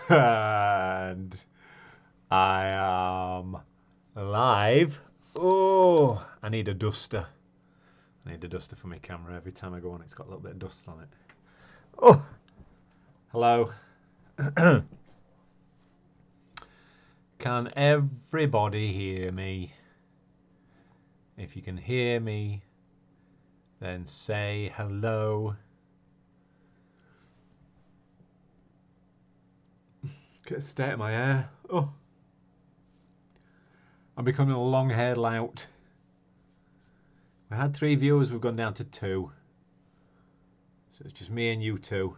And I am live. Oh, I need a duster. I need a duster for my camera. Every time I go on, it's got a little bit of dust on it. Oh, hello. Can everybody hear me? If you can hear me, then say hello. Get a state of my hair. Oh, I'm becoming a long-haired lout. We had 3 viewers, we've gone down to 2. So it's just me and you two.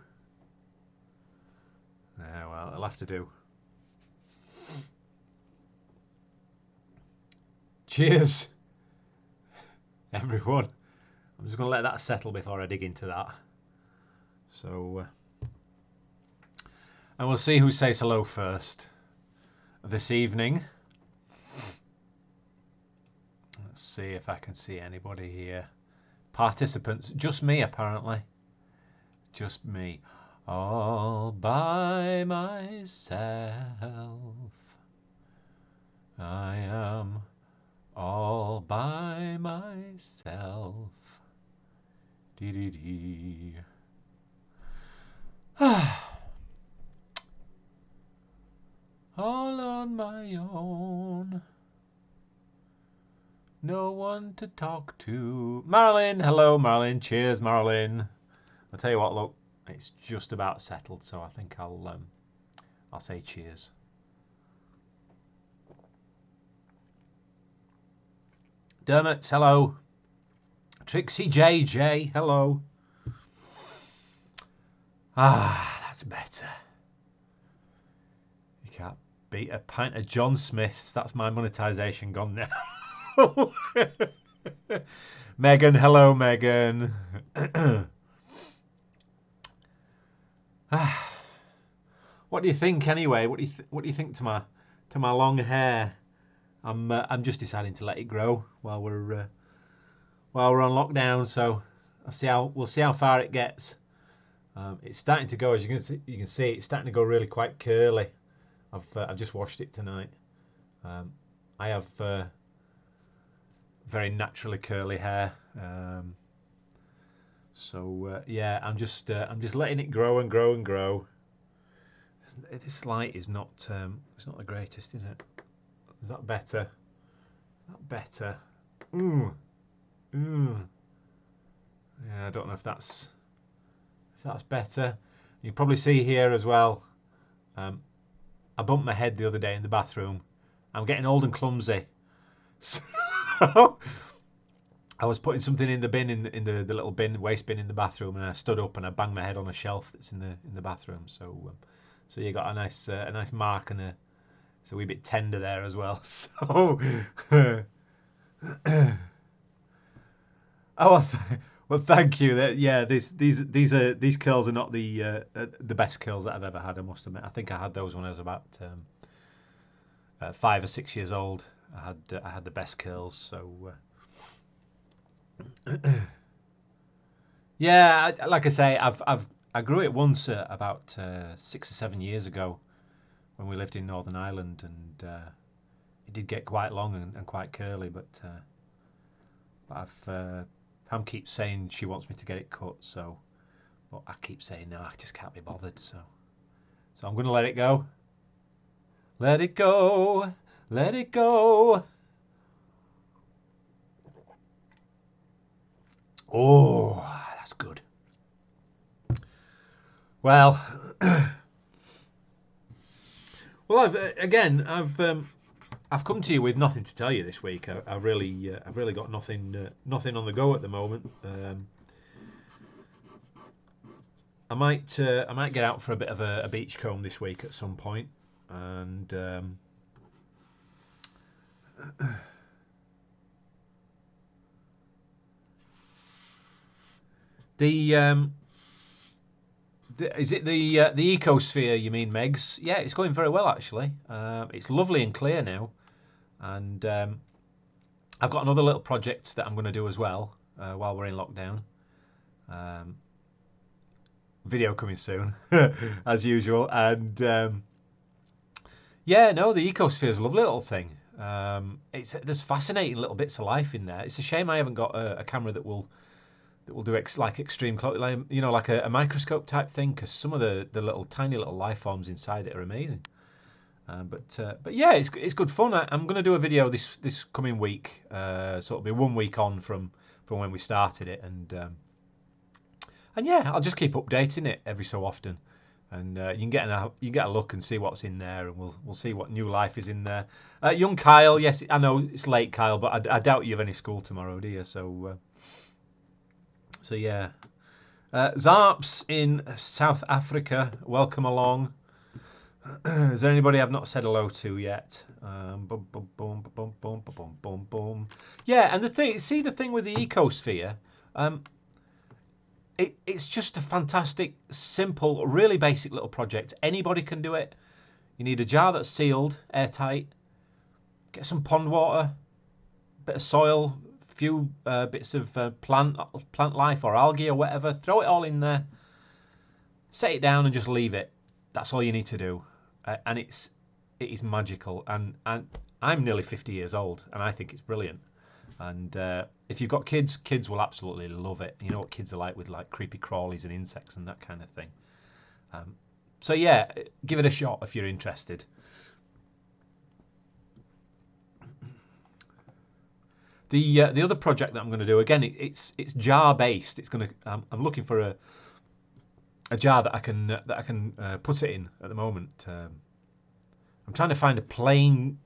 Yeah, well, it'll have to do. Cheers, everyone. I'm just going to let that settle before I dig into that. So, and we'll see who says hello first this evening. Let's see if I can see anybody here. Participants, just me apparently. Just me. All by myself. I am all by myself. Dee dee dee. All on my own. No one to talk to. Marilyn, hello Marilyn. Cheers, Marilyn. I'll tell you what, look, it's just about settled, so I think I'll say cheers. Dermot, hello. Trixie JJ, hello. Ah, that's better. You can't beat a pint of John Smith's. That's my monetization gone now. Megan, hello Megan. What do you think anyway? What do you think to my long hair? I'm just deciding to let it grow while we're on lockdown. So we'll see how far it gets. It's starting to go, as you can see, it's starting to go really quite curly. I've just washed it tonight. I have very naturally curly hair. Yeah, I'm just letting it grow and grow and grow. This light is not it's not the greatest, is it? Is that better? Is that better? Ooh. Yeah, I don't know if that's better. You can probably see here as well. I bumped my head the other day in the bathroom. I'm getting old and clumsy. So I was putting something in the bin in the little bin, waste bin in the bathroom, and I stood up and I banged my head on a shelf that's in the bathroom. So you got a nice mark and it's a wee bit tender there as well. So oh well, thank you. Yeah, these curls are not the best curls that I've ever had. I must admit. I think I had those when I was about 5 or 6 years old. I had the best curls. So yeah, like I say, I grew it once about 6 or 7 years ago when we lived in Northern Ireland, and it did get quite long and quite curly. But Pam keeps saying she wants me to get it cut, so but I keep saying no, I just can't be bothered. So I'm going to let it go. Let it go. Let it go. Oh, that's good. Well, I've come to you with nothing to tell you this week. I've really got nothing on the go at the moment. I might get out for a bit of a beachcomb this week at some point, and is it the ecosphere you mean, Megs? Yeah, it's going very well actually. It's lovely and clear now, and I've got another little project that I'm going to do as well while we're in lockdown. Video coming soon, as usual, and Yeah, no, the Ecosphere is a lovely little thing. There's fascinating little bits of life in there. It's a shame I haven't got a camera that will do like extreme close, like, you know, like a microscope type thing, because some of the little tiny little life forms inside it are amazing. But yeah, it's good fun. I'm going to do a video this coming week, so it'll be 1 week on from when we started it, and yeah, I'll just keep updating it every so often, and you can get a look and see what's in there, and we'll see what new life is in there. Young Kyle, yes, I know it's late, Kyle, but I doubt you have any school tomorrow, do you? So yeah. Zarps in South Africa, welcome along. Is there anybody I've not said hello to yet? Boom, boom, boom, boom, boom, boom, boom, boom. Yeah, and the thing with the Ecosphere, it's just a fantastic, simple, really basic little project. Anybody can do it. You need a jar that's sealed, airtight. Get some pond water, bit of soil, a few bits of plant life or algae or whatever. Throw it all in there. Set it down and just leave it. That's all you need to do, and it is magical. And I'm nearly 50 years old, and I think it's brilliant. And if you've got kids, kids will absolutely love it. You know what kids are like with like creepy crawlies and insects and that kind of thing. So yeah, give it a shot if you're interested. The other project that I'm going to do, again, it's jar based. It's going to I'm looking for a jar that I can put it in at the moment. I'm trying to find a plain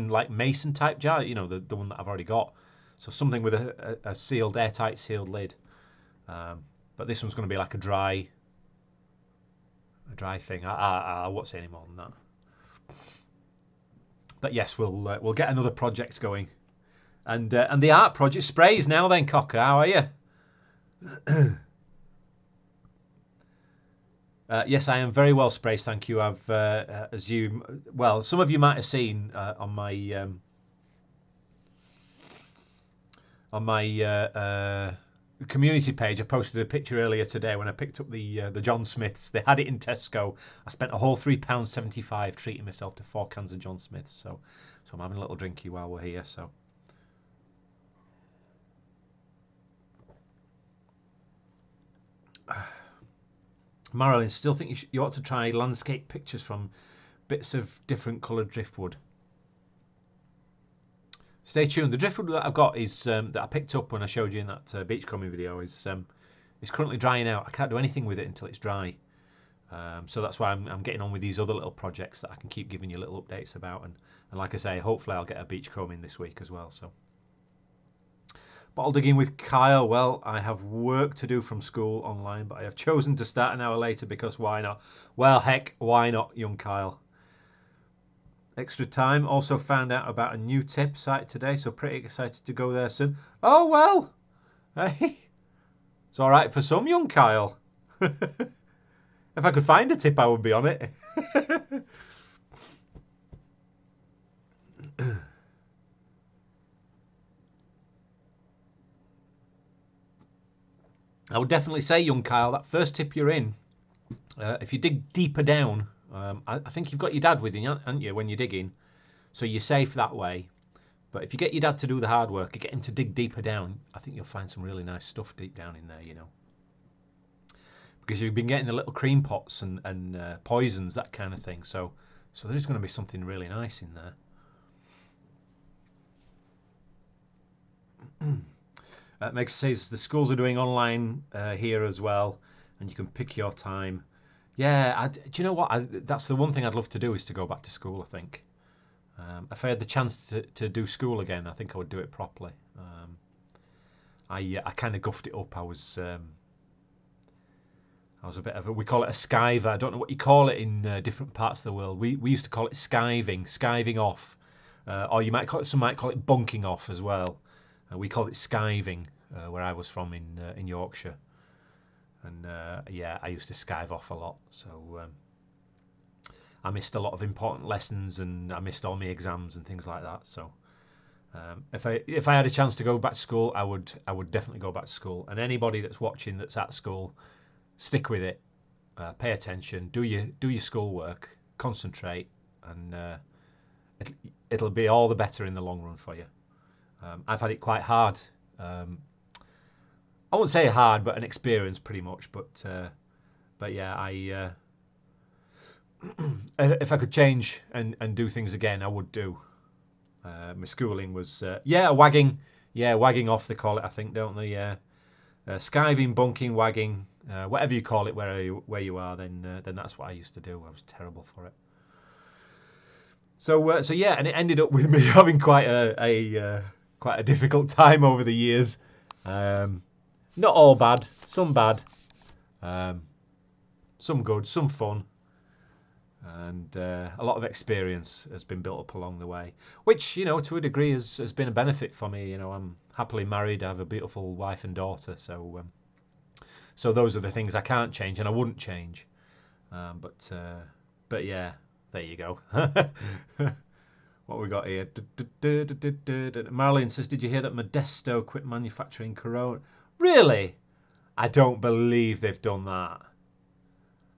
like mason type jar, you know, the one that I've already got. So something with a sealed, airtight sealed lid. But this one's going to be like a dry thing. I won't say any more than that. But yes, we'll get another project going. And the art project sprays now then, Cocker. How are you? Yes, I am very well sprayed, thank you. I've, some of you might have seen on my community page, I posted a picture earlier today when I picked up the John Smiths. They had it in Tesco. I spent a whole £3.75 treating myself to 4 cans of John Smiths. So I'm having a little drinky while we're here. So. Marilyn, still think you ought to try landscape pictures from bits of different coloured driftwood. Stay tuned. The driftwood that I've got is that I picked up when I showed you in that beachcombing video is currently drying out. I can't do anything with it until it's dry. So that's why I'm getting on with these other little projects that I can keep giving you little updates about. And like I say, hopefully I'll get a beachcomb in this week as well. So. Bottle digging with Kyle. Well, I have work to do from school online, but I have chosen to start an hour later because why not? Well, heck, why not, young Kyle? Extra time. Also found out about a new tip site today, so pretty excited to go there soon. Oh, well. Hey. It's all right for some, young Kyle. If I could find a tip, I would be on it. I would definitely say, young Kyle, that first tip you're in, if you dig deeper down, I think you've got your dad with you, haven't you, when you're digging? So you're safe that way. But if you get your dad to do the hard work, you get him to dig deeper down, I think you'll find some really nice stuff deep down in there, you know. Because you've been getting the little cream pots and poisons, that kind of thing. So there's going to be something really nice in there. Meg says the schools are doing online here as well, and you can pick your time. Yeah, do you know what? That's the one thing I'd love to do is to go back to school, I think. If I had the chance to do school again, I think I would do it properly. I kind of guffed it up. I was a bit of we call it a skiver. I don't know what you call it in different parts of the world. We used to call it skiving off, or some might call it bunking off as well. We called it skiving where I was from in Yorkshire, and yeah, I used to skive off a lot. So I missed a lot of important lessons, and I missed all my exams and things like that. So if I had a chance to go back to school, I would definitely go back to school. And anybody that's watching that's at school, stick with it, pay attention, do your schoolwork, concentrate, and it'll be all the better in the long run for you. I've had it quite hard. I won't say hard, but an experience pretty much. But yeah, I if I could change and do things again, I would do. My schooling was wagging, wagging off they call it, I think, don't they? Yeah, skiving, bunking, wagging, whatever you call it, where you are, then that's what I used to do. I was terrible for it. So yeah, and it ended up with me having quite a difficult time over the years. Not all bad, some bad, some good, some fun, and a lot of experience has been built up along the way, which, you know, to a degree has been a benefit for me. You know, I'm happily married, I have a beautiful wife and daughter, so those are the things I can't change and I wouldn't change. But yeah, there you go. What we got here? Marilyn says, did you hear that Modesto quit manufacturing Corona? Really? I don't believe they've done that.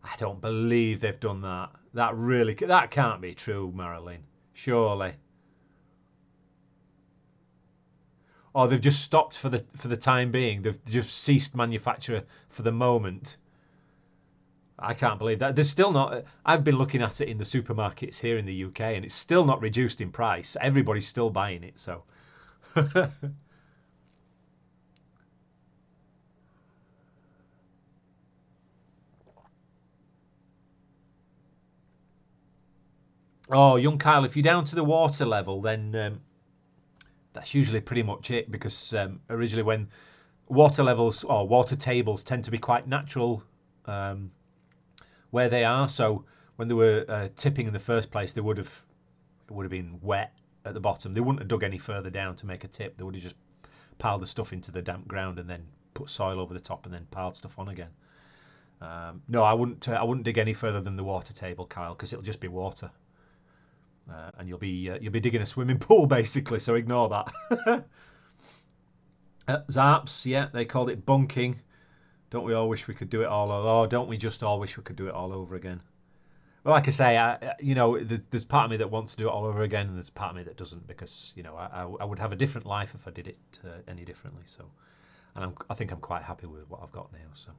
I don't believe they've done that. That can't be true, Marilyn. Surely. Or they've just stopped for the time being. They've just ceased manufacture for the moment. I can't believe that. There's still not. I've been looking at it in the supermarkets here in the UK, and it's still not reduced in price. Everybody's still buying it. So. Oh, young Kyle, if you're down to the water level, then that's usually pretty much it. Because originally, when water levels or water tables tend to be quite natural where they are, so when they were tipping in the first place, it would have been wet at the bottom. They wouldn't have dug any further down to make a tip. They would have just piled the stuff into the damp ground and then put soil over the top and then piled stuff on again. No, I wouldn't dig any further than the water table, Kyle, because it'll just be water. And you'll be digging a swimming pool basically, so ignore that. Zarps, yeah, they called it bunking. Don't we all wish we could do it all over? Oh, don't we just all wish we could do it all over again? Well, like I say, there's part of me that wants to do it all over again, and there's part of me that doesn't, because, you know, I would have a different life if I did it any differently. So, and I think I'm quite happy with what I've got now. So.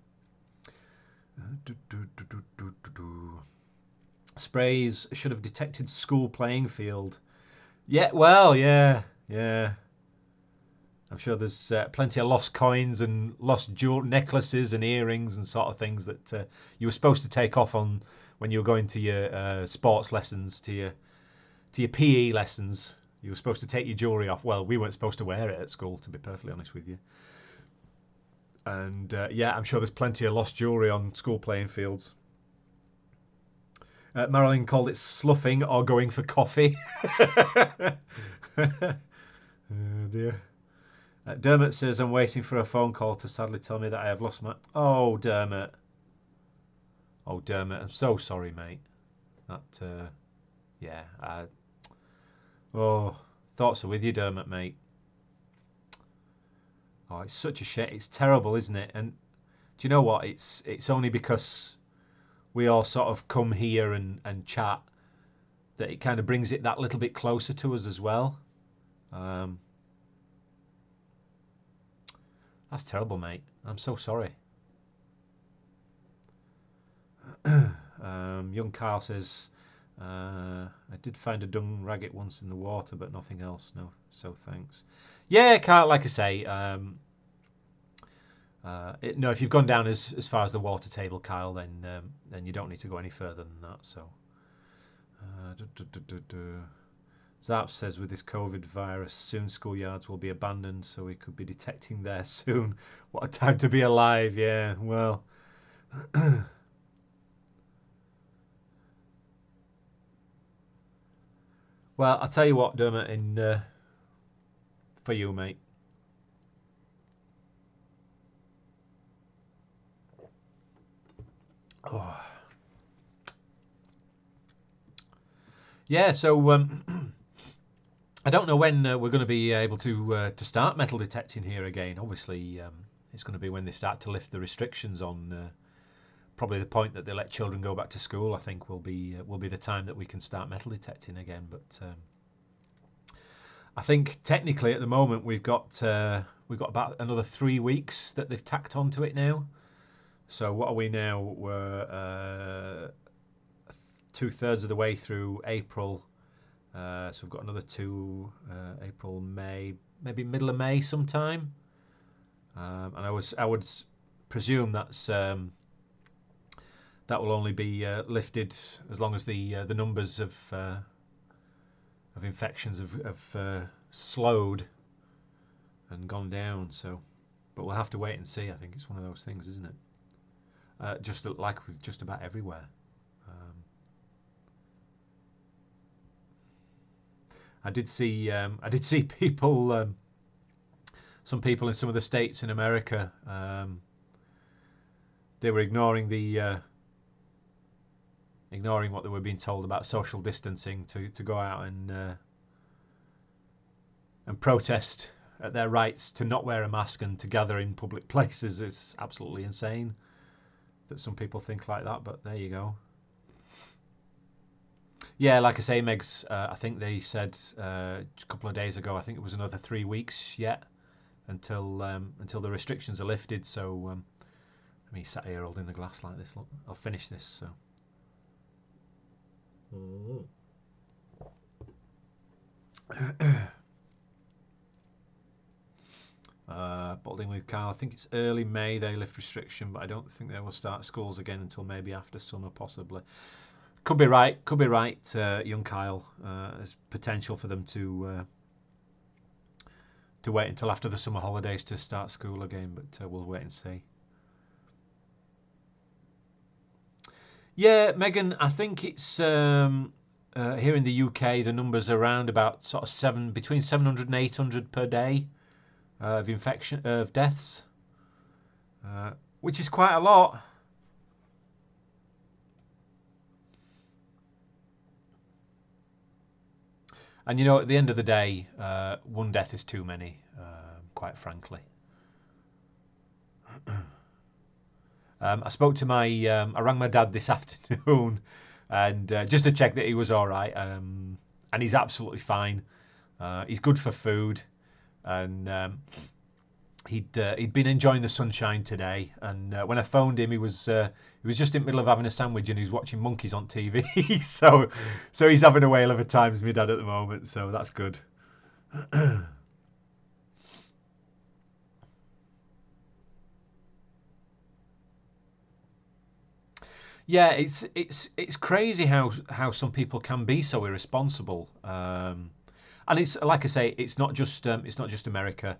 Sprays should have detected school playing field. Yeah, well, yeah. I'm sure there's plenty of lost coins and lost jewel necklaces and earrings and sort of things that you were supposed to take off on when you were going to your sports lessons, to your PE lessons. You were supposed to take your jewellery off. Well, we weren't supposed to wear it at school, to be perfectly honest with you. And yeah, I'm sure there's plenty of lost jewellery on school playing fields. Marilyn called it sloughing or going for coffee. Oh dear. Dermot says, I'm waiting for a phone call to sadly tell me that I have lost my... Oh, Dermot. Oh, Dermot, I'm so sorry, mate. That, yeah. Oh, thoughts are with you, Dermot, mate. Oh, it's such a shame. It's terrible, isn't it? And do you know what? It's only because we all sort of come here and chat that it kind of brings it that little bit closer to us as well. That's terrible, mate. I'm so sorry. Young Carl says, I did find a dung ragget once in the water, but nothing else. No, so thanks. Yeah, Carl, like I say, no, if you've gone down as far as the water table, Kyle, then you don't need to go any further than that. So, Zarp says, with this COVID virus, soon schoolyards will be abandoned, so we could be detecting there soon. What a time to be alive! Yeah, well. Well, I'll tell you what, Dermot, for you, mate. Oh. Yeah, so I don't know when we're going to be able to start metal detecting here again. Obviously, it's going to be when they start to lift the restrictions on probably the point that they let children go back to school, I think, will be the time that we can start metal detecting again. But I think technically at the moment we've got about another 3 weeks that they've tacked onto it now. So what are we now? We're 2/3 of the way through April. So we've got another 2, April, May, maybe middle of May sometime. And I would presume that's that will only be lifted as long as the numbers of infections have slowed and gone down. So, but we'll have to wait and see. I think it's one of those things, isn't it? Just like with just about everywhere. I did see people, some people in some of the states in America. They were ignoring what they were being told about social distancing to go out and protest at their rights to not wear a mask and to gather in public places. It's absolutely insane that some people think like that, but there you go. Yeah, like I say, Megs, I think they said a couple of days ago, I think it was another 3 weeks yet until the restrictions are lifted. So me sat here holding the glass like this. Look, I'll finish this. So. Balding with Carl, I think it's early May they lift restriction, but I don't think they will start schools again until maybe after summer, possibly. Could be right, young Kyle. There's potential for them to wait until after the summer holidays to start school again, but we'll wait and see. Yeah, Megan, I think it's here in the UK. The numbers are around about sort of between 700 and 800 per day of deaths, which is quite a lot. And you know, at the end of the day, one death is too many, quite frankly. I spoke to I rang my dad this afternoon, and just to check that he was all right, and he's absolutely fine. He's good for food, and he'd been enjoying the sunshine today. And when I phoned him, he was just in the middle of having a sandwich, and he was watching monkeys on TV. so he's having a whale of a time, my dad, at the moment. So that's good. Yeah, it's crazy how some people can be so irresponsible. And it's like I say, it's not just America.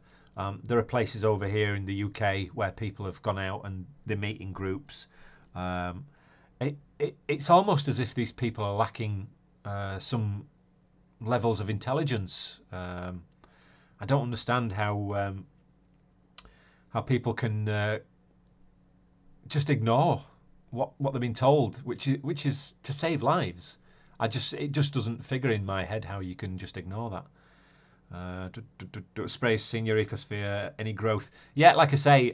There are places over here in the UK where people have gone out and they meet in groups. It's almost as if these people are lacking some levels of intelligence. I don't understand how people can just ignore what they've been told, which is to save lives. It just doesn't figure in my head how you can just ignore that. Sprays senior ecosphere, any growth? Yeah, like I say,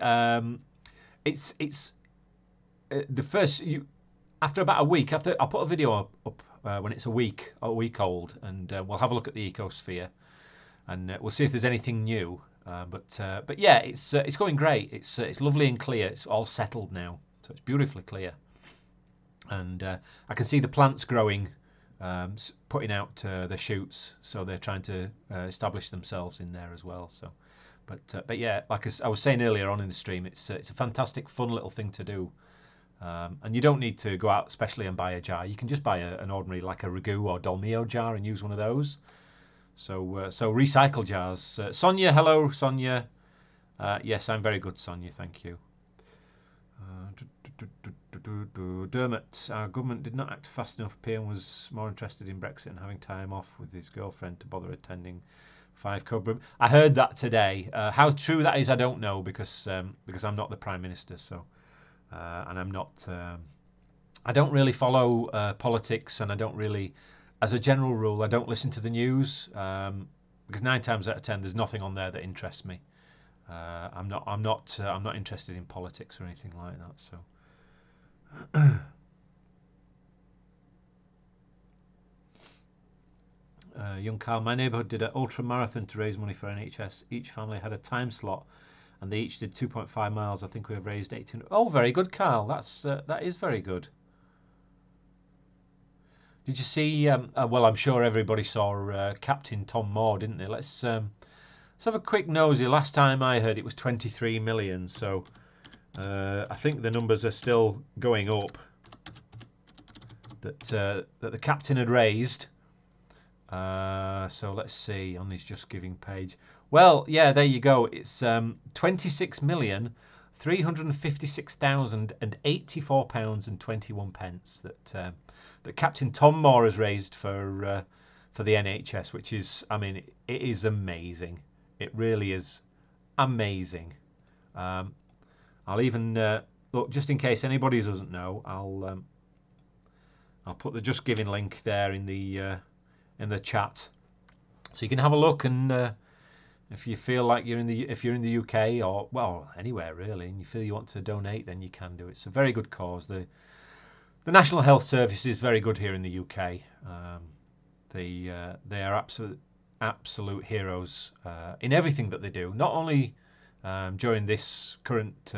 it's the first after about a week. I'll put a video up when it's a week old, and we'll have a look at the ecosphere, and we'll see if there's anything new. But yeah, it's going great. It's lovely and clear. It's all settled now. So it's beautifully clear, and I can see the plants growing, putting out the shoots. So they're trying to establish themselves in there as well. So, but yeah, like I was saying earlier on in the stream, it's a fantastic, fun little thing to do, and you don't need to go out specially and buy a jar. You can just buy an ordinary, like a Ragu or Dolmio jar, and use one of those. So recycle jars. Sonia, hello, Sonia. Yes, I'm very good, Sonia. Thank you. Dermot, our government did not act fast enough. Pian was more interested in Brexit and having time off with his girlfriend to bother attending 5 Cobra. I heard that today. How true that is, I don't know, because I'm not the Prime Minister. So, and I'm not. I don't really follow politics, and I don't really, as a general rule, I don't listen to the news because 9 times out of 10 there's nothing on there that interests me. I'm not interested in politics or anything like that. So, Young Carl, my neighbourhood did an ultra marathon to raise money for NHS. Each family had a time slot, and they each did 2.5 miles. I think we have raised 18. Oh, very good, Carl. That is very good. Did you see? Well, I'm sure everybody saw Captain Tom Moore, didn't they? Let's have a quick nosy. Last time I heard, it was 23 million. So I think the numbers are still going up. That the captain had raised. So let's see on his Just Giving page. Well, yeah, there you go. It's 26,356,084 £and 21 that Captain Tom Moore has raised for the NHS, which is, I mean, it is amazing. It really is amazing. I'll even look, just in case anybody doesn't know, I'll put the Just Giving link there in the chat, so you can have a look. And if you feel like if you're in the UK, or well, anywhere really, and you feel you want to donate, then you can do it. It's a very good cause. The National Health Service is very good here in the UK. They are absolute heroes in everything that they do. Not only during this current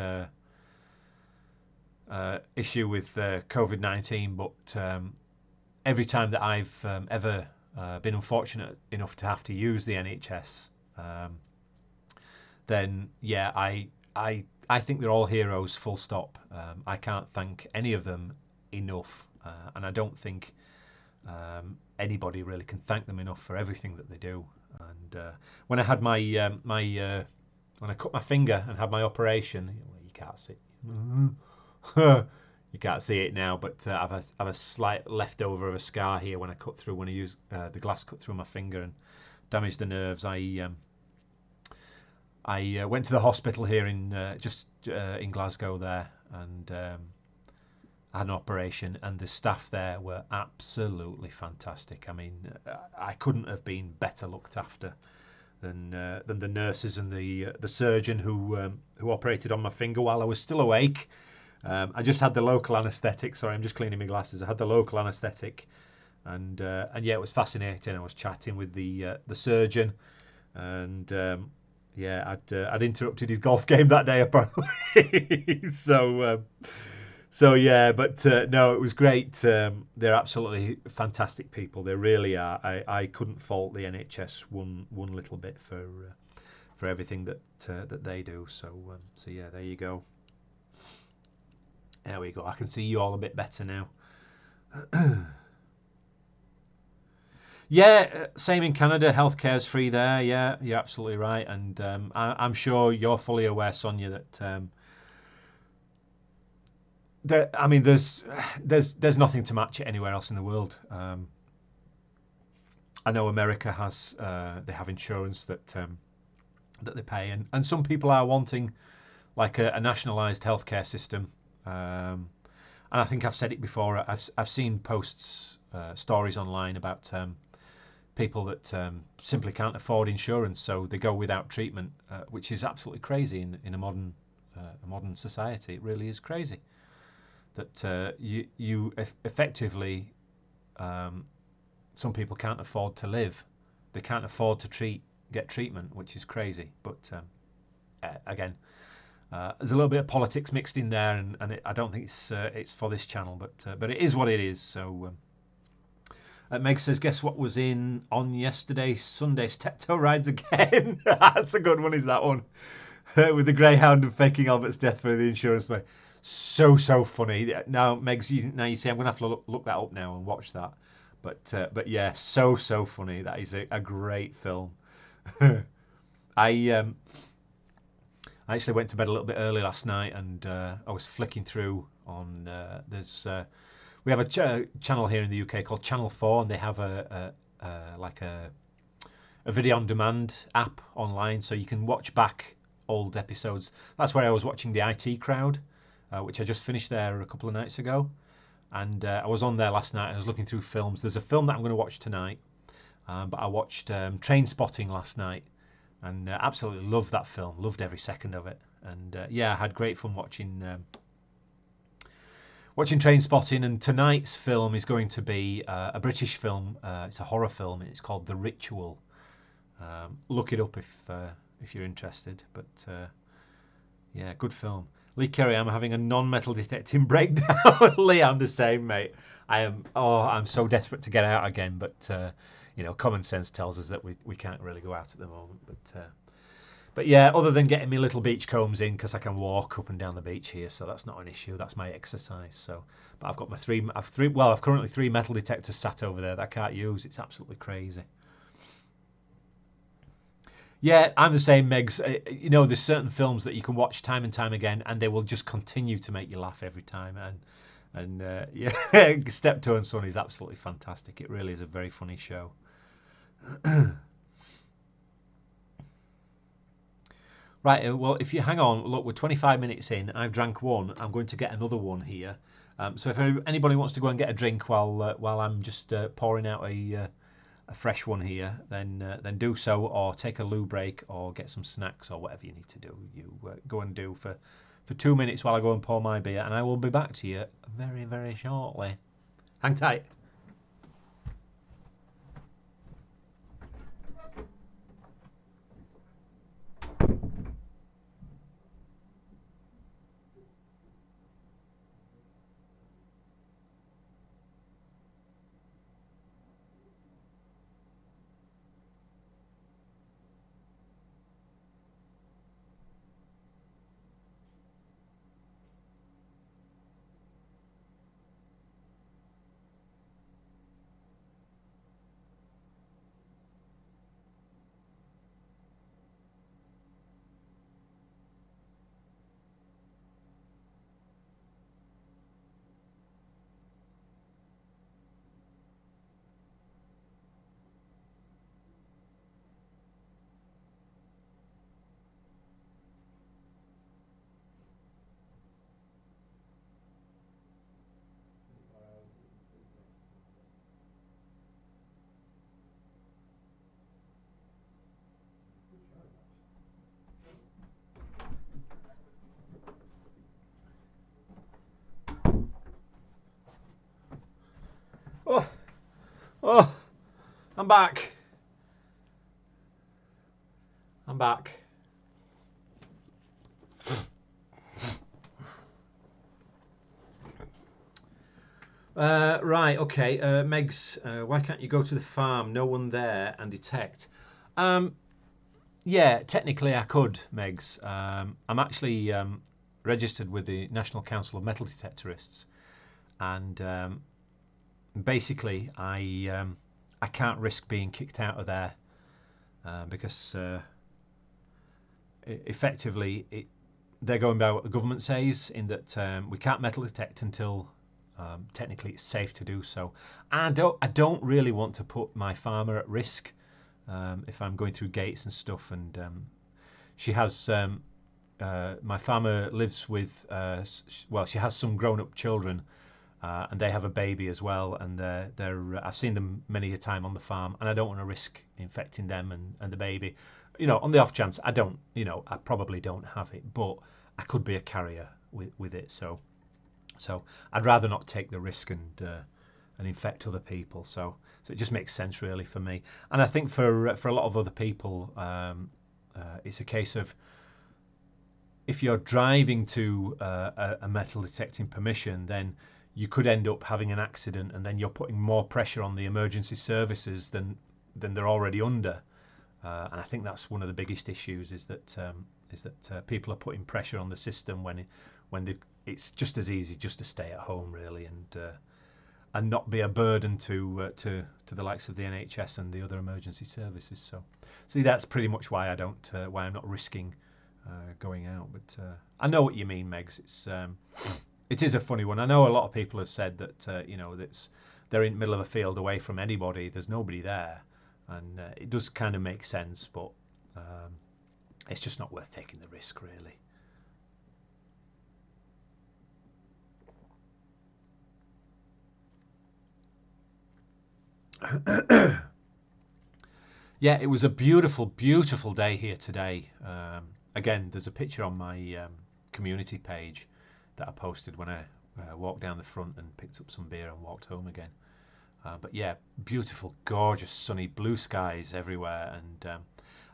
issue with COVID-19, but every time that I've ever been unfortunate enough to have to use the NHS, then yeah, I think they're all heroes, full stop. I can't thank any of them enough, and I don't think anybody really can thank them enough for everything that they do. And when I had my when I cut my finger and had my operation, you can't see. You can't see it now, but I have a slight leftover of a scar here when I used the glass cut through my finger and damaged the nerves. I went to the hospital here in Glasgow there, and I had an operation, and the staff there were absolutely fantastic. I mean, I couldn't have been better looked after than the nurses and the surgeon who operated on my finger while I was still awake. I just had the local anaesthetic. Sorry, I'm just cleaning my glasses. I had the local anaesthetic, and yeah, it was fascinating. I was chatting with the surgeon, and yeah, I'd interrupted his golf game that day apparently. So yeah, but no, it was great. They're absolutely fantastic people. They really are. I couldn't fault the NHS one little bit for everything that they do. So yeah, there you go. There we go. I can see you all a bit better now. Yeah, same in Canada. Healthcare's free there. Yeah, you're absolutely right. And I'm sure you're fully aware, Sonia, that I mean, there's nothing to match it anywhere else in the world. I know America has they have insurance that they pay, and some people are wanting like a nationalised healthcare system. And I think I've said it before. I've seen posts, stories online about people that simply can't afford insurance, so they go without treatment, which is absolutely crazy in a modern society. It really is crazy that you effectively, some people can't afford to live. They can't afford to get treatment, which is crazy. But again, there's a little bit of politics mixed in there, and I don't think it's for this channel, but it is what it is. So Meg says, guess what was on yesterday? Sunday's Steptoe rides again. That's a good one, is that one? With the greyhound and faking Albert's death for the insurance money. So funny. Now, Megs, you see, I'm gonna have to look that up now and watch that. But yeah, so funny. That is a great film. I actually went to bed a little bit early last night, and I was flicking through on we have a channel here in the UK called Channel 4, and they have a video on demand app online, so you can watch back old episodes. That's where I was watching the IT Crowd, which I just finished there a couple of nights ago, and I was on there last night and I was looking through films. There's a film that I'm going to watch tonight, but I watched Trainspotting last night, and absolutely loved that film. Loved every second of it, and yeah, I had great fun watching watching Trainspotting, and tonight's film is going to be a British film. It's a horror film. It's called The Ritual. Look it up if you're interested. But yeah, good film. Lee Kerry, I'm having a non-metal detecting breakdown. Lee, I'm the same, mate. I am. Oh, I'm so desperate to get out again, but you know, common sense tells us that we can't really go out at the moment. But yeah, other than getting me little beach combs in because I can walk up and down the beach here, so that's not an issue. That's my exercise. So, but I've got my three. I've currently 3 metal detectors sat over there that I can't use. It's absolutely crazy. Yeah, I'm the same, Megs. You know, there's certain films that you can watch time and time again, and they will just continue to make you laugh every time. And yeah, Steptoe and Son is absolutely fantastic. It really is a very funny show. Right, well, if you hang on, look, we're 25 minutes in. I've drank one. I'm going to get another one here. So if anybody wants to go and get a drink while I'm just pouring out a fresh one here, then do so, or take a loo break, or get some snacks, or whatever you need to do. You go and do for 2 minutes while I go and pour my beer, and I will be back to you very, very shortly. Hang tight. Oh, oh, I'm back. I'm back. Right, okay. Megs, why can't you go to the farm? No one there and detect. Um, yeah, technically I could, Megs. I'm actually registered with the National Council of Metal Detectorists, and basically I can't risk being kicked out of there because effectively they're going by what the government says, in that we can't metal detect until technically it's safe to do so. I don't really want to put my farmer at risk if I'm going through gates and stuff. And she has my farmer lives with well, she has some grown-up children, and they have a baby as well, and they're I've seen them many a time on the farm, and I don't want to risk infecting them and the baby. You know, on the off chance I don't, you know, I probably don't have it, but I could be a carrier with it. So I'd rather not take the risk and infect other people. So it just makes sense really for me, and I think for a lot of other people, it's a case of, if you're driving to a metal detecting permission, then you could end up having an accident, and then you're putting more pressure on the emergency services than they're already under. And I think that's one of the biggest issues, is that people are putting pressure on the system when it's just as easy just to stay at home really, and not be a burden to the likes of the NHS and the other emergency services. So, see, that's pretty much why why I'm not risking going out. But I know what you mean, Megs. It is a funny one. I know a lot of people have said that you know, they're in the middle of a field away from anybody. There's nobody there, and it does kind of make sense, but it's just not worth taking the risk, really. Yeah, it was a beautiful, beautiful day here today. Again, there's a picture on my community page that I posted walked down the front and picked up some beer and walked home again. But yeah, beautiful, gorgeous, sunny, blue skies everywhere. And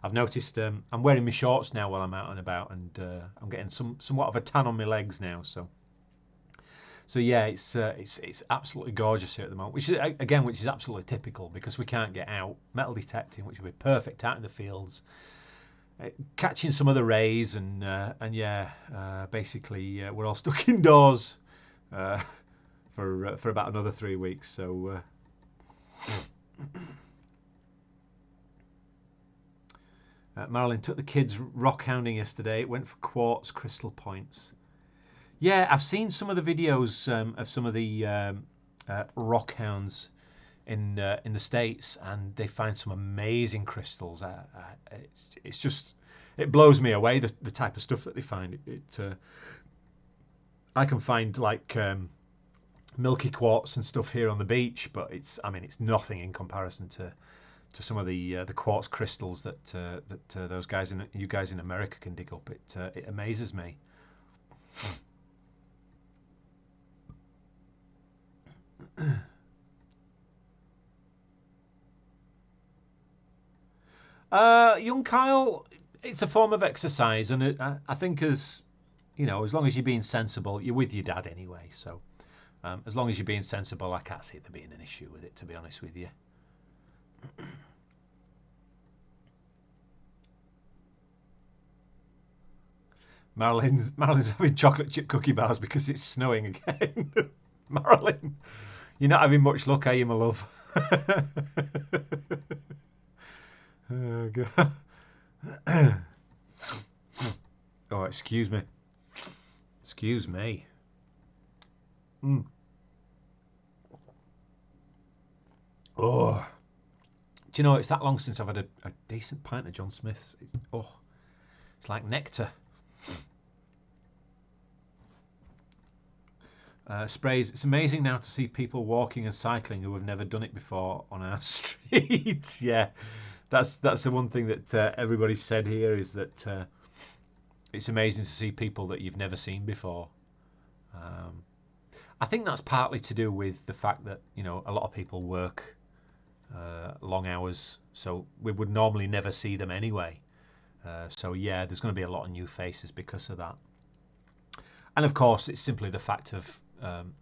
I've noticed I'm wearing my shorts now while I'm out and about, and I'm getting somewhat of a tan on my legs now. So yeah, it's absolutely gorgeous here at the moment, which is absolutely typical because we can't get out. Metal detecting, which would be perfect out in the fields, catching some of the rays, and yeah, basically we're all stuck indoors for about another 3 weeks. So. Marilyn took the kids rock hounding yesterday. It went for quartz crystal points. Yeah, I've seen some of the videos of some of the rock hounds in the States, and they find some amazing crystals. It's just, it blows me away the type of stuff that they find. I can find like milky quartz and stuff here on the beach, but it's nothing in comparison to some of the quartz crystals that those guys you guys in America can dig up. It amazes me. Young Kyle, it's a form of exercise, and I think as long as you're being sensible, you're with your dad anyway. So as long as you're being sensible, I can't see there being an issue with it, to be honest with you. Marilyn's having chocolate chip cookie bars because it's snowing again. Marilyn, you're not having much luck, are you, my love? Oh, God. Oh, excuse me. Excuse me. Oh, do you know, it's that long since I've had a decent pint of John Smith's. It's like nectar. Sprays. It's amazing now to see people walking and cycling who have never done it before on our street. Yeah, that's the one thing that everybody said here is that it's amazing to see people that you've never seen before. I think that's partly to do with the fact that a lot of people work long hours, so we would normally never see them anyway. So yeah, there's going to be a lot of new faces because of that. And of course, it's simply the fact of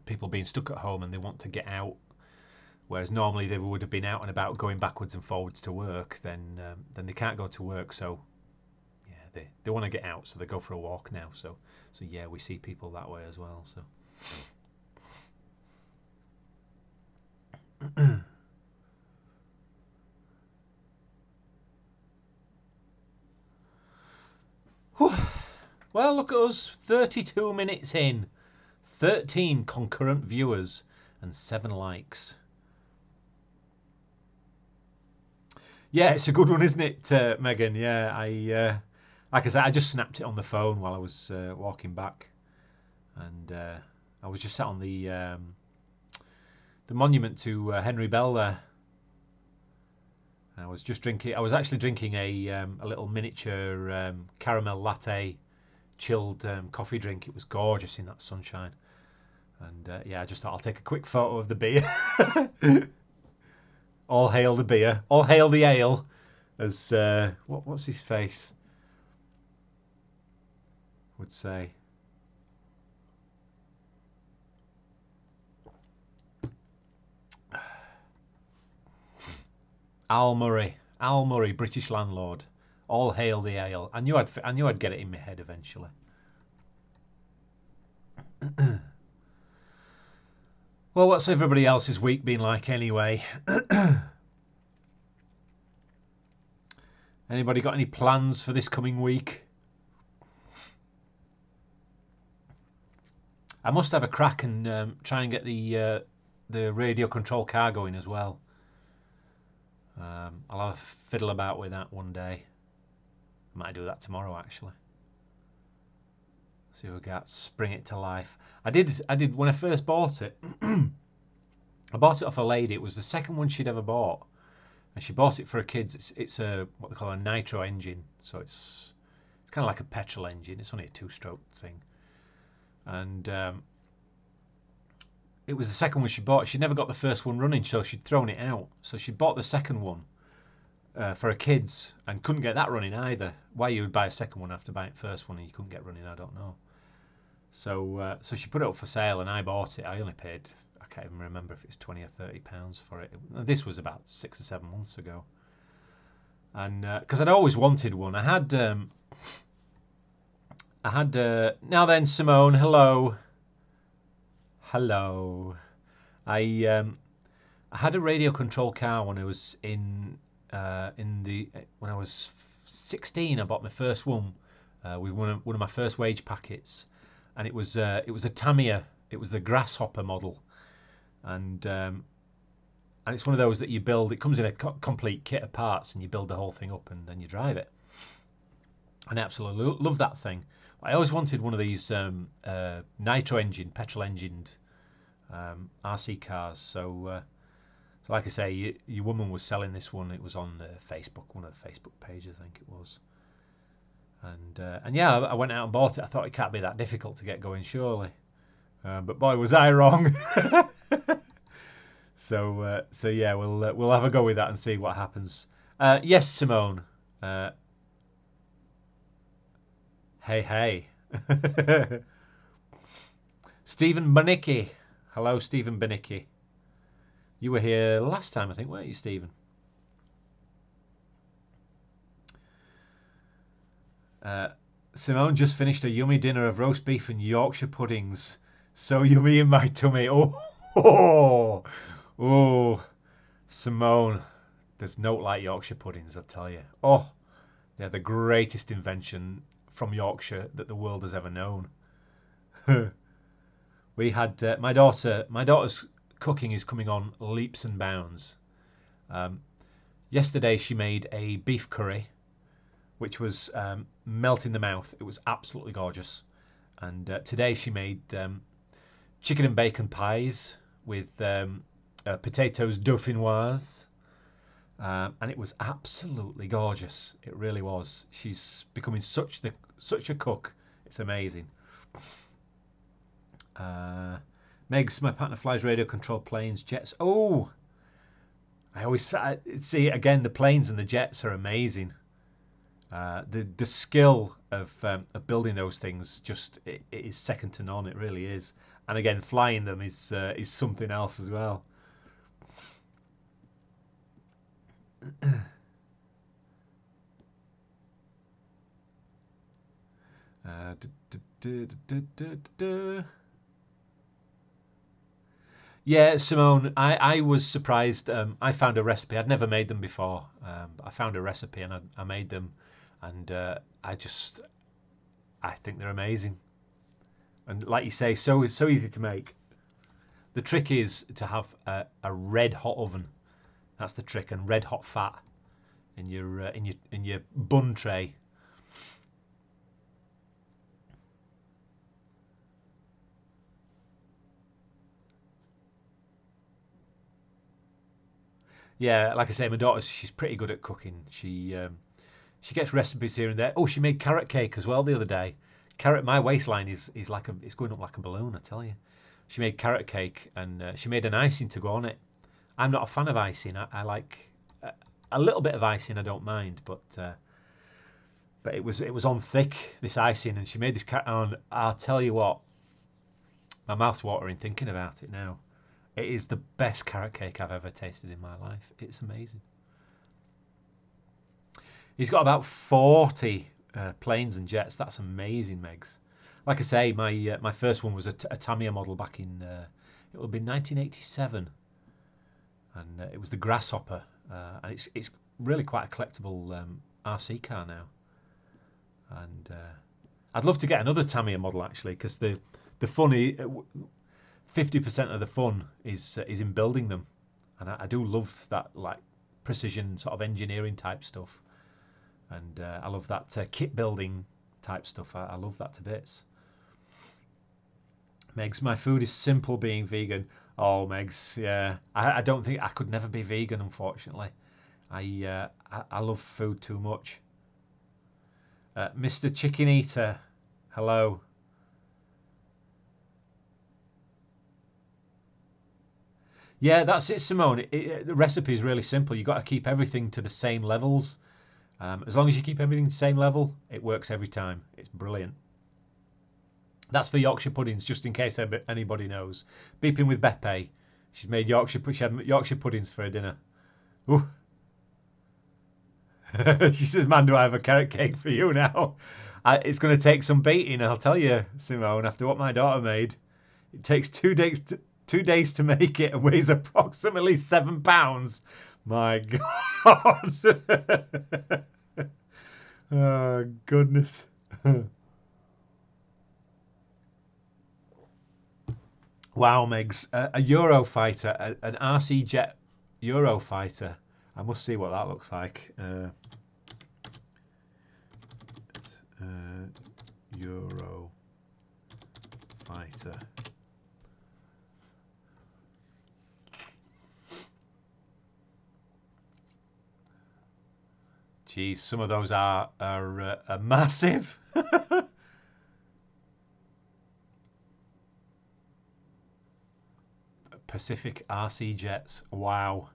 people being stuck at home and they want to get out, whereas normally they would have been out and about going backwards and forwards to work. Then they can't go to work, so yeah, they want to get out, so they go for a walk now. So yeah, we see people that way as well. So. Well, look at us, 32 minutes in, 13 concurrent viewers and 7 likes. Yeah, it's a good one, isn't it, Megan? Yeah, like I said, I just snapped it on the phone while I was walking back, and I was just sat on the monument to Henry Bell there. I was just drinking. I was actually drinking a little miniature caramel latte, chilled coffee drink. It was gorgeous in that sunshine, and yeah, I just thought I'll take a quick photo of the beer. All hail the beer. All hail the ale. As what's his face would say. Al Murray, British landlord. All hail the ale. I knew I'd get it in my head eventually. Well, what's everybody else's week been like anyway? Anybody got any plans for this coming week? I must have a crack and try and get the radio control car going as well. I'll have a fiddle about with that one day. I might do that tomorrow actually. See if we can spring it to life. I did when I first bought it. I bought it off a lady. It was the second one she'd ever bought, and she bought it for her kids. It's a what they call a nitro engine, so it's kind of like a petrol engine. It's only a 2-stroke thing, and it was the second one she bought. She never got the first one running, so she'd thrown it out. So she bought the second one for her kids and couldn't get that running either. Why you would buy a second one after buying the first one and you couldn't get running, I don't know. So she put it up for sale and I bought it. I only paid, I can't even remember if it's £20 or £30 for it. This was about 6 or 7 months ago. And because I'd always wanted one, I had now then, Simone, hello. I had a radio control car when I was when I was 16. I bought my first one with one of my first wage packets, and it was a Tamiya. It was the Grasshopper model, and it's one of those that you build. It comes in a complete kit of parts, and you build the whole thing up, and then you drive it. And I absolutely love that thing. I always wanted one of these nitro engine, petrol engined RC cars. So like I say, your woman was selling this one. It was on Facebook, one of the Facebook pages, I think it was. And yeah, I went out and bought it. I thought it can't be that difficult to get going, surely. But boy, was I wrong. So yeah, we'll have a go with that and see what happens. Yes, Simone. Hey. Stephen Banicki. Hello, Stephen Banicki. You were here last time, I think, weren't you, Stephen? Simone just finished a yummy dinner of roast beef and Yorkshire puddings. So yummy in my tummy. Oh, Simone. There's no like Yorkshire puddings, I tell you. Oh, they're the greatest invention from Yorkshire that the world has ever known. We had my daughter's cooking is coming on leaps and bounds. Yesterday she made a beef curry, which was melt in the mouth. It was absolutely gorgeous. And today she made chicken and bacon pies with potatoes dauphinoise. And it was absolutely gorgeous. It really was. She's becoming such a cook. It's amazing. Megs, my partner flies radio controlled planes, jets. Oh, I always see again. The planes and the jets are amazing. The skill of building those things it is second to none. It really is. And again, flying them is something else as well. Yeah, Simone, I was surprised. I found a recipe. I'd never made them before. I found a recipe and I made them, and I think they're amazing. And like you say, so easy to make. The trick is to have a red hot oven. That's the trick, and red hot fat in your bun tray. Yeah, like I say, my daughter, she's pretty good at cooking. She gets recipes here and there. Oh, she made carrot cake as well the other day. My waistline is it's going up like a balloon, I tell you. She made carrot cake and she made an icing to go on it. I'm not a fan of icing. I like a little bit of icing. I don't mind, but it was on thick, this icing, and she made this carrot. And I'll tell you what, my mouth's watering thinking about it now. It is the best carrot cake I've ever tasted in my life. It's amazing. He's got about 40 planes and jets. That's amazing, Megs. Like I say, my first one was a Tamiya model back in it would be 1987, and it was the Grasshopper, and it's really quite a collectible RC car now. And I'd love to get another Tamiya model actually, because the funny 50% of the fun is in building them, and I do love that like precision sort of engineering type stuff, and I love that kit building type stuff. I love that to bits. Megs, my food is simple being vegan. Oh, Megs, yeah, I don't think I could never be vegan, unfortunately. I love food too much. Mr. Chicken Eater, hello. Yeah, that's it, Simone. The recipe is really simple. You've got to keep everything to the same levels. As long as you keep everything the same level, it works every time. It's brilliant. That's for Yorkshire puddings, just in case anybody knows. Beeping with Beppe. She had Yorkshire puddings for her dinner. Ooh. She says, "Man, do I have a carrot cake for you now?" It's going to take some beating, I'll tell you, Simone. After what my daughter made, it takes 2 days. 2 days to make it and weighs approximately 7 pounds. My God. Oh, goodness. Wow, Megs. A Eurofighter, an RC Jet Eurofighter. I must see what that looks like. Eurofighter. Geez, some of those are massive. Pacific RC jets. Wow.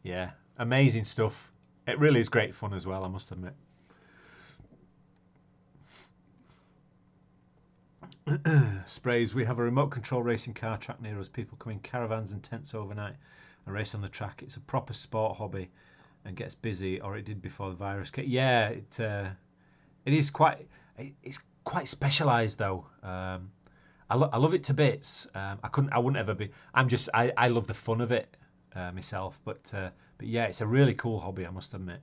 Yeah, amazing stuff. It really is great fun as well, I must admit. Sprays, we have a remote control racing car track near us. People come in caravans and tents overnight and race on the track. It's a proper sport hobby and gets busy, or it did before the virus came. Yeah, it is quite. It's quite specialised though. I love it to bits. I wouldn't ever be. I love the fun of it myself. But yeah, it's a really cool hobby, I must admit.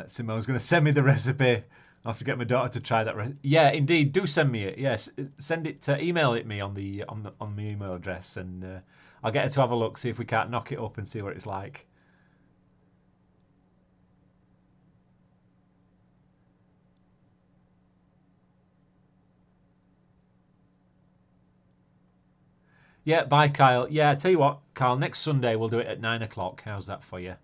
Simone's going to send me the recipe. I'll have to get my daughter to try that. Yeah, indeed, do send me it. Yes, send it. Email it me on my email address, and I'll get her to have a look. See if we can't knock it up and see what it's like. Yeah, bye, Kyle. Yeah, I tell you what, Kyle. Next Sunday we'll do it at 9 o'clock. How's that for you?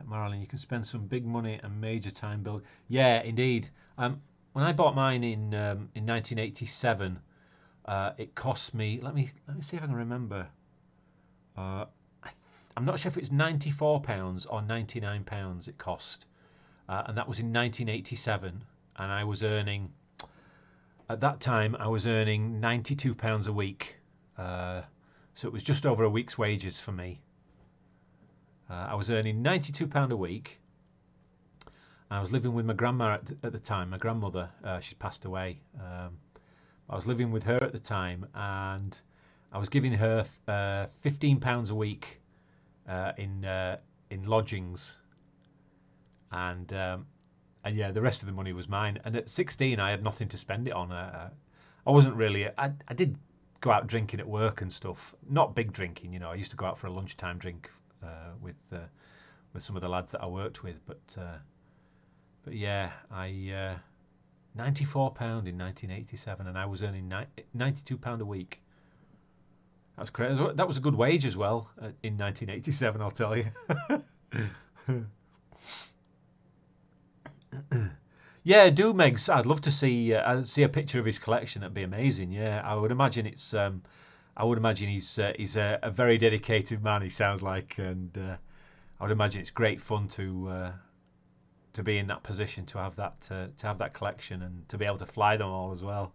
Marilyn, you can spend some big money and major time build. Yeah, indeed. When I bought mine in 1987, it cost me. Let me see if I can remember. I'm not sure if it's £94 or £99 it cost, and that was in 1987. And I was earning at that time I was earning £92 a week, so it was just over a week's wages for me. I was earning £92 a week. I was living with my grandma at the time. My grandmother, she'd passed away. I was living with her at the time, and I was giving her £15 a week in lodgings, and yeah, the rest of the money was mine. And at 16, I had nothing to spend it on. I wasn't really. I did go out drinking at work and stuff. Not big drinking, you know. I used to go out for a lunchtime drink with some of the lads that I worked with, but yeah, I £94 in 1987, and I was earning £92 a week. That was crazy. That was a good wage as well in 1987, I'll tell you. Yeah, do Megs. I'd love to see a picture of his collection. That'd be amazing. Yeah, I would imagine it's. I would imagine he's a very dedicated man. He sounds like, and I would imagine it's great fun to be in that position, to have that collection, and to be able to fly them all as well.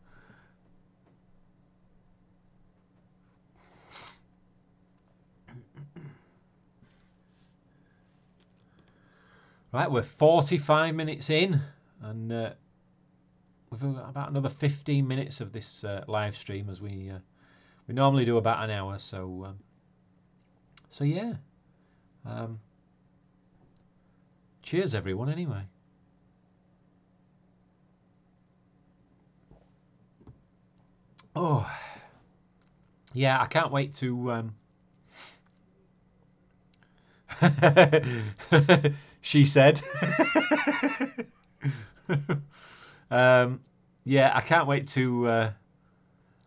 Right, we're 45 minutes in, and we've got about another 15 minutes of this live stream, as we normally do about an hour. So yeah. Cheers, everyone. Anyway. Oh, yeah. I can't wait to. She said. Yeah, I can't wait to.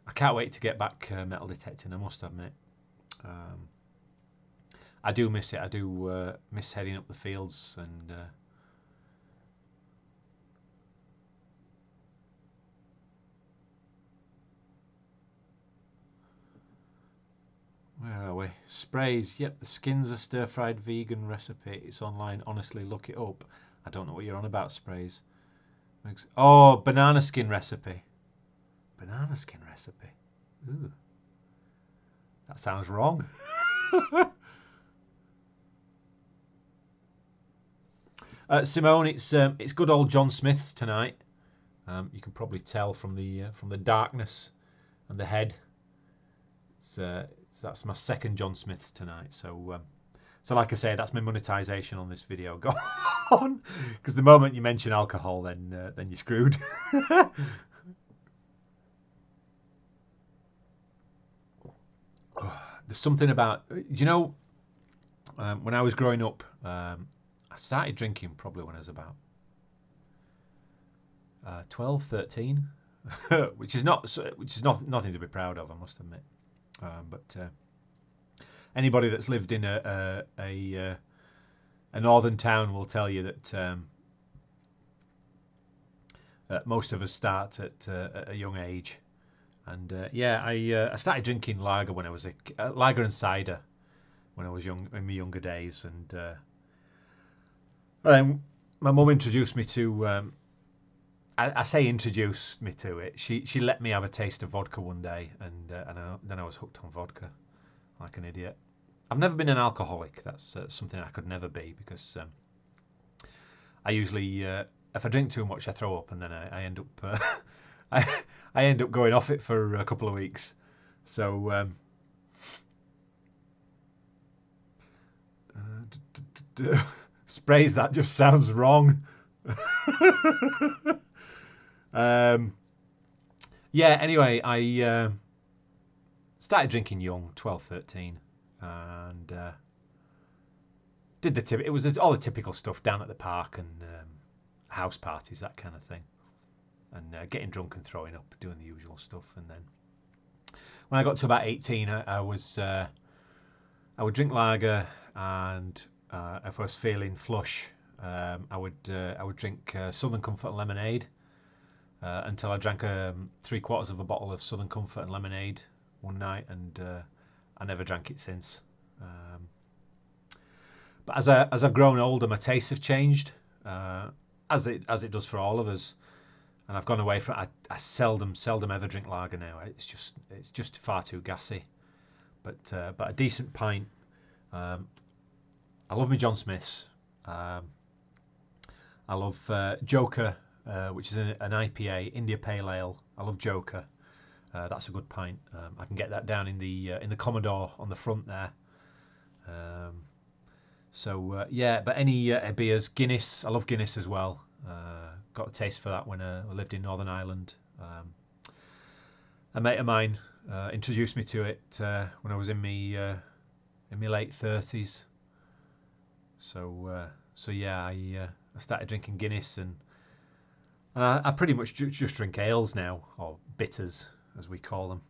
I can't wait to get back metal detecting, I must admit. I do miss it. I do miss heading up the fields and where are we? Sprays. Yep, the Skins a stir-fried vegan recipe. It's online. Honestly, look it up. I don't know what you're on about, Sprays. Oh, banana skin recipe. Banana skin recipe. Ooh, that sounds wrong. Simone, it's good old John Smith's tonight. You can probably tell from the darkness and the head. That's my second John Smith's tonight. So like I say, that's my monetization on this video. Go on, because the moment you mention alcohol, then you're screwed. There's something about, you know, when I was growing up, I started drinking probably when I was about 12, 13, which is nothing to be proud of, I must admit. But anybody that's lived in a northern town will tell you that most of us start at a young age. And I started drinking lager when I was lager and cider when I was young, in my younger days, and then my mum introduced me to. I say introduced me to it. She let me have a taste of vodka one day, and then I was hooked on vodka, like an idiot. I've never been an alcoholic. That's something I could never be, because I usually, if I drink too much, I throw up, and then I end up I end up going off it for a couple of weeks. So Sprays, that just sounds wrong. Yeah, anyway, I started drinking young, 12, 13, and did it was all the typical stuff down at the park and house parties, that kind of thing, and getting drunk and throwing up, doing the usual stuff. And then when I got to about 18, I would drink lager, and if I was feeling flush, I would drink Southern Comfort and lemonade until I drank 3/4 of a bottle of Southern Comfort and lemonade one night, and I never drank it since. But as I've grown older, my tastes have changed, as it does for all of us, and I've gone away from. I seldom ever drink lager now. It's just far too gassy. But a decent pint. I love my John Smiths. I love Joker, which is an IPA, India Pale Ale. I love Joker. That's a good pint. I can get that down in the Commodore on the front there. Yeah, but any beers, Guinness. I love Guinness as well. Got a taste for that when I lived in Northern Ireland. A mate of mine introduced me to it when I was in my late 30s. So yeah, I started drinking Guinness, and I pretty much just drink ales now, or bitters as we call them.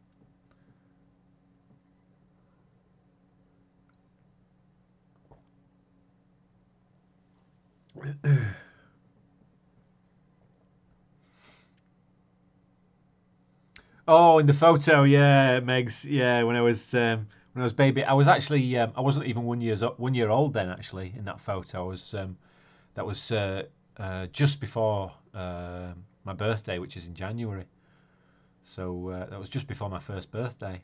Oh, in the photo, yeah, Megs, yeah. When I was baby, I was actually I wasn't even 1 year old then. Actually, in that photo, that was just before my birthday, which is in January. So that was just before my first birthday.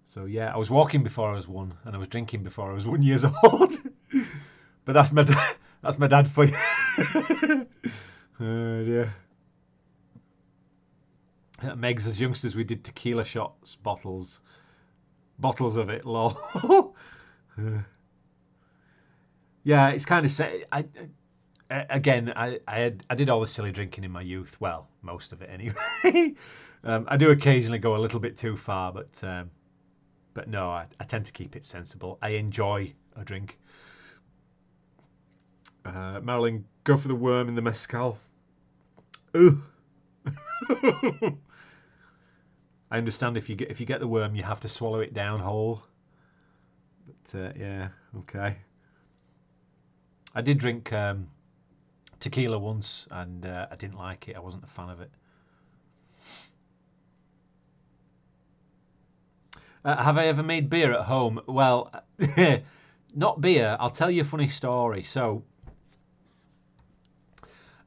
So yeah, I was walking before I was one, and I was drinking before I was 1 years old. But that's my dad for you. Yeah. Megs, as youngsters, we did tequila shots, bottles of it. Lol. Yeah, it's kind of. I did all the silly drinking in my youth. Well, most of it anyway. I do occasionally go a little bit too far, but no, I tend to keep it sensible. I enjoy a drink. Marilyn, go for the worm in the mezcal. Ooh. I understand if you get the worm, you have to swallow it down whole. But yeah, okay. I did drink tequila once, and I didn't like it. I wasn't a fan of it. Have I ever made beer at home? Well, not beer. I'll tell you a funny story. So,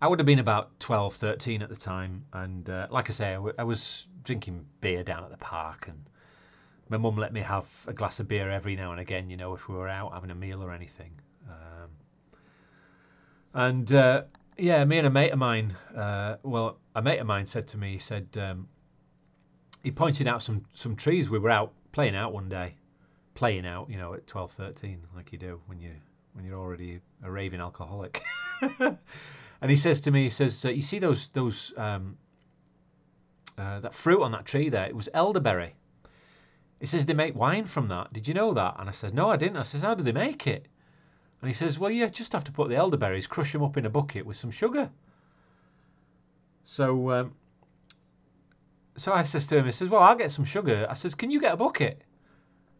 I would have been about 12, 13 at the time. And like I say, I was drinking beer down at the park. And my mum let me have a glass of beer every now and again, you know, if we were out having a meal or anything. And yeah, me and a mate of mine, a mate of mine said to me, he said, he pointed out some trees. We were out playing out one day, playing out, you know, at 12, 13, like you do when you're already a raving alcoholic. And he says to me, he says, you see those that fruit on that tree there? It was elderberry. He says they make wine from that. Did you know that? And I said, no, I didn't. I says, how do they make it? And he says, well, you just have to put the elderberries, crush them up in a bucket with some sugar. So so I says to him, he says, well, I'll get some sugar. I says, can you get a bucket?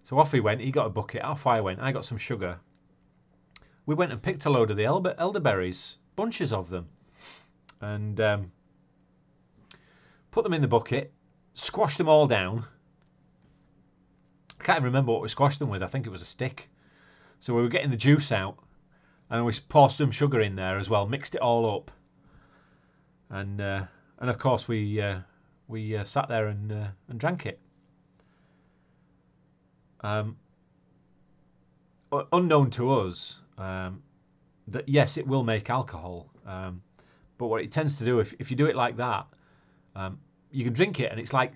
So off he went. He got a bucket. Off I went. I got some sugar. We went and picked a load of the elderberries, bunches of them, and put them in the bucket, squashed them all down. I can't even remember what we squashed them with. I think it was a stick. So we were getting the juice out, and we poured some sugar in there as well, mixed it all up, and of course we sat there and drank it. Unknown to us, that yes, it will make alcohol, but what it tends to do, if you do it like that, you can drink it, and it's like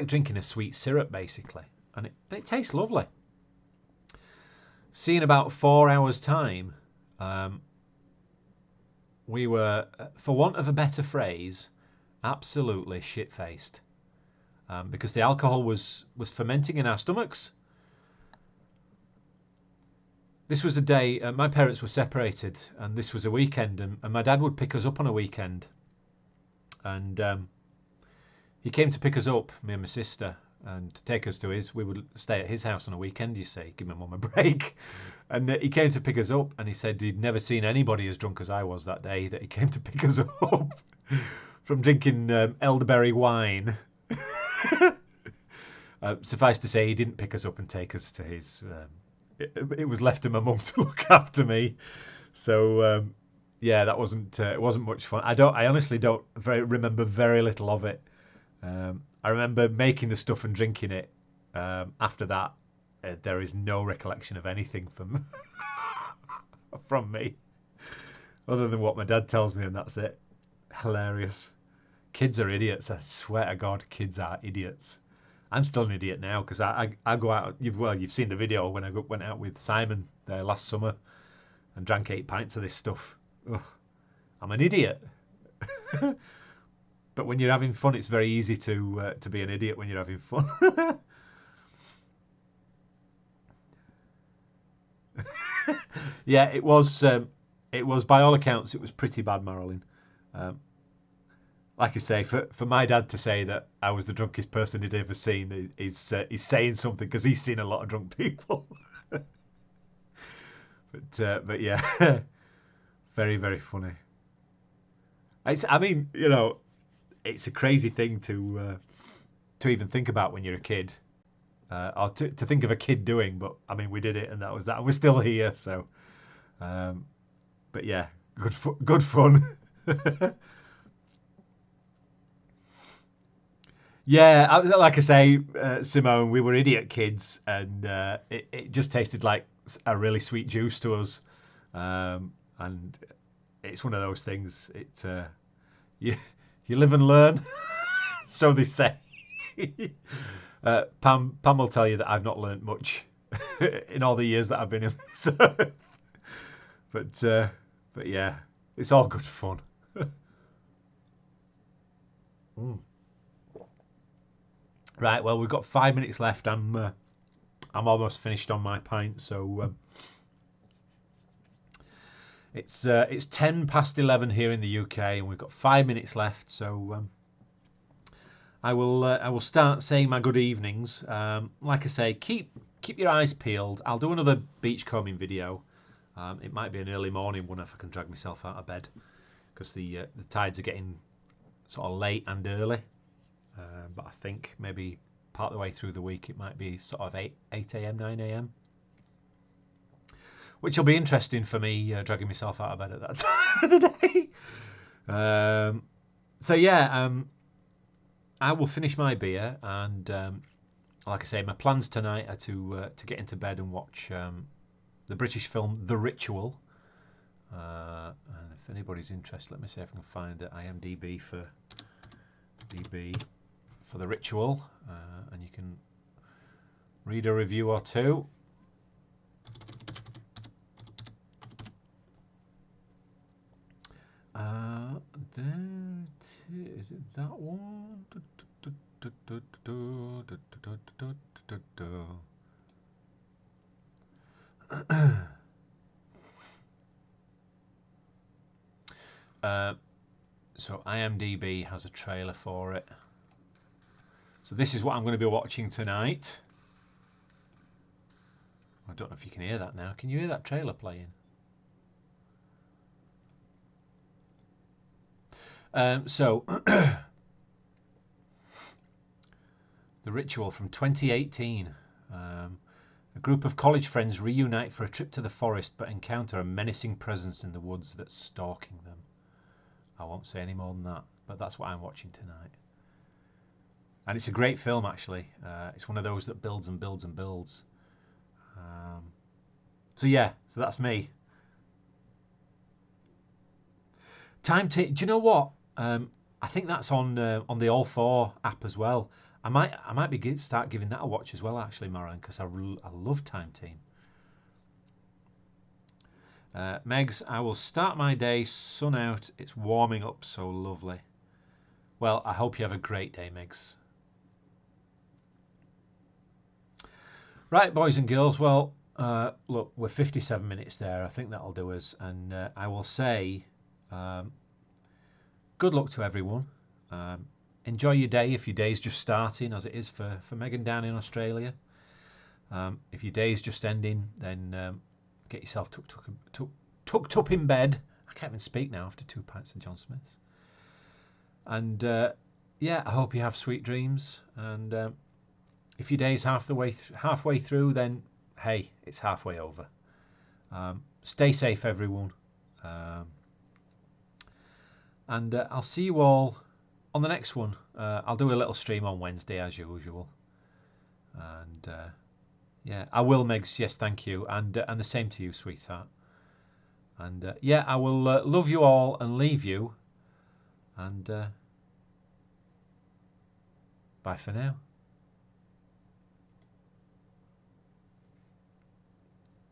drinking a sweet syrup basically, and it tastes lovely. See, in about 4 hours' time, we were, for want of a better phrase, absolutely shit-faced, because the alcohol was fermenting in our stomachs. This was a day, my parents were separated, and this was a weekend, and my dad would pick us up on a weekend, and he came to pick us up, me and my sister, and to take us to we would stay at his house on a weekend, you see, give my mum a break. And he came to pick us up, and he said he'd never seen anybody as drunk as I was that day, that he came to pick us up from drinking elderberry wine. Suffice to say, he didn't pick us up and take us to his... it was left to my mum to look after me. So, yeah, that wasn't it wasn't much fun. I honestly don't remember very little of it. I remember making the stuff and drinking it. After that, there is no recollection of anything from me, other than what my dad tells me, and that's it. Hilarious. Kids are idiots. I swear to God, kids are idiots. I'm still an idiot now because I go out. You've seen the video when I went out with Simon there last summer and drank 8 pints of this stuff. Ugh, I'm an idiot. But when you're having fun, it's very easy to be an idiot when you're having fun. Yeah, it was. It was, by all accounts, it was pretty bad, Marilyn. Like I say, for my dad to say that I was the drunkest person he'd ever seen, he's saying something, because he's seen a lot of drunk people. But yeah, very, very funny. I mean, you know, it's a crazy thing to even think about when you're a kid, or to think of a kid doing. But I mean, we did it, and that was that. We're still here, so. But yeah, good fun. Yeah, like I say, Simone, we were idiot kids, and it just tasted like a really sweet juice to us, and it's one of those things. You live and learn, so they say. Pam will tell you that I've not learnt much in all the years that I've been in this earth. But yeah, it's all good fun. Right, well, we've got 5 minutes left. I'm almost finished on my pint, so it's 11:10 here in the UK, and we've got 5 minutes left. So I will start saying my good evenings. Like I say, keep your eyes peeled. I'll do another beachcombing video. It might be an early morning one if I can drag myself out of bed, because the tides are getting sort of late and early. But I think maybe part of the way through the week it might be sort of 8 a.m, 9 a.m. Which will be interesting for me, dragging myself out of bed at that time of the day. So yeah, I will finish my beer, and like I say, my plans tonight are to get into bed and watch the British film The Ritual. And if anybody's interested, let me see if I can find IMDb for The Ritual, and you can read a review or two. There it is. Is it that one? So IMDb has a trailer for it. So this is what I'm going to be watching tonight. I don't know if you can hear that now. Can you hear that trailer playing? So The Ritual from 2018. A group of college friends reunite for a trip to the forest, but encounter a menacing presence in the woods that's stalking them. I won't say any more than that, but that's what I'm watching tonight. And it's a great film, actually. It's one of those that builds and builds and builds. So yeah, so that's me. Do you know what? I think that's on the All4 app as well. I might start giving that a watch as well, actually, Moran, because I love Time Team. Megs, I will start my day, sun out. It's warming up so lovely. Well, I hope you have a great day, Megs. Right, boys and girls. Well, look, we're 57 minutes there. I think that'll do us. And I will say, good luck to everyone. Enjoy your day if your day's just starting, as it is for Megan down in Australia. If your day's just ending, then get yourself tucked up in bed. I can't even speak now after 2 pints of John Smith's. And yeah, I hope you have sweet dreams. And if your day's halfway through, then hey, it's halfway over. Stay safe, everyone. And I'll see you all on the next one. I'll do a little stream on Wednesday as usual. And yeah, I will, Megs. Yes, thank you. And the same to you, sweetheart. And yeah, I will love you all and leave you. And bye for now.